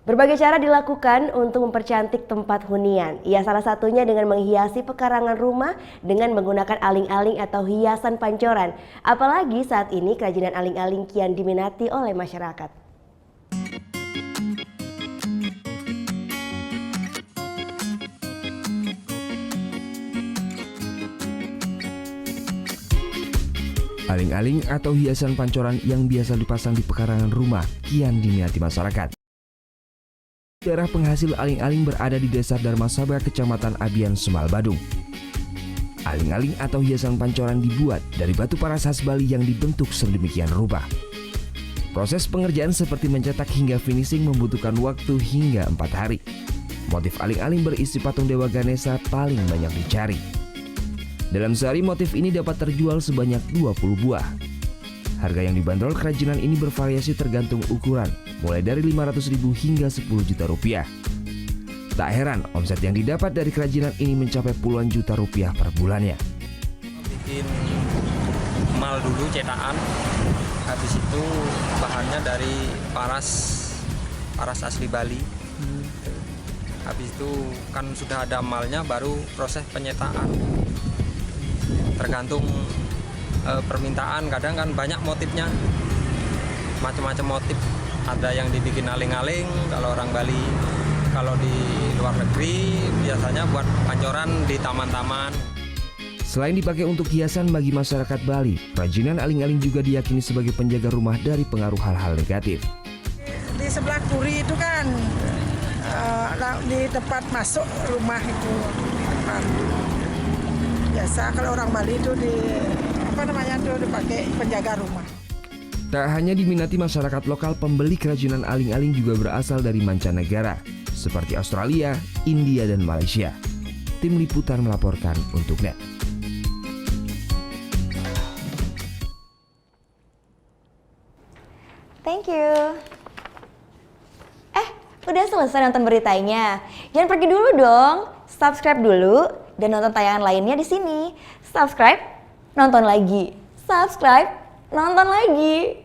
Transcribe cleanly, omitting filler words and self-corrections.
Berbagai cara dilakukan untuk mempercantik tempat hunian. Ya, salah satunya dengan menghiasi pekarangan rumah dengan menggunakan aling-aling atau hiasan pancoran. Apalagi saat ini kerajinan aling-aling kian diminati oleh masyarakat. Aling-aling atau hiasan pancoran yang biasa dipasang di pekarangan rumah kian diminati masyarakat. Daerah penghasil aling-aling berada di Desa Dharmasaba, Kecamatan Abian, Semal, Badung. Aling-aling atau hiasan pancoran dibuat dari batu paras khas Bali yang dibentuk sedemikian rupa. Proses pengerjaan seperti mencetak hingga finishing membutuhkan waktu hingga 4 hari. Motif aling-aling berisi patung Dewa Ganesha paling banyak dicari. Dalam sehari motif ini dapat terjual sebanyak 20 buah. Harga yang dibanderol kerajinan ini bervariasi tergantung ukuran, mulai dari Rp500.000 hingga Rp10 juta. Tak heran omset yang didapat dari kerajinan ini mencapai puluhan juta rupiah per bulannya. Bikin mal dulu cetakan, habis itu bahannya dari paras asli Bali. Habis itu kan sudah ada malnya, baru proses penyetakan. Tergantung permintaan, kadang kan banyak motifnya, macam-macam motif. Ada yang dibikin aling-aling kalau orang Bali, kalau di luar negeri biasanya buat pancoran di taman-taman. Selain dipakai untuk hiasan bagi masyarakat Bali, kerajinan aling-aling juga diyakini sebagai penjaga rumah dari pengaruh hal-hal negatif. Di sebelah kiri itu kan di tempat masuk rumah itu, di depan. Biasa kalau orang Bali itu dipakai penjaga rumah. Tak hanya diminati masyarakat lokal, pembeli kerajinan aling-aling juga berasal dari mancanegara seperti Australia, India, dan Malaysia. Tim Liputan melaporkan untuk NET. Thank you. Udah selesai nonton beritanya? Jangan pergi dulu dong. Subscribe dulu dan nonton tayangan lainnya di sini. Subscribe, nonton lagi. Subscribe, nonton lagi.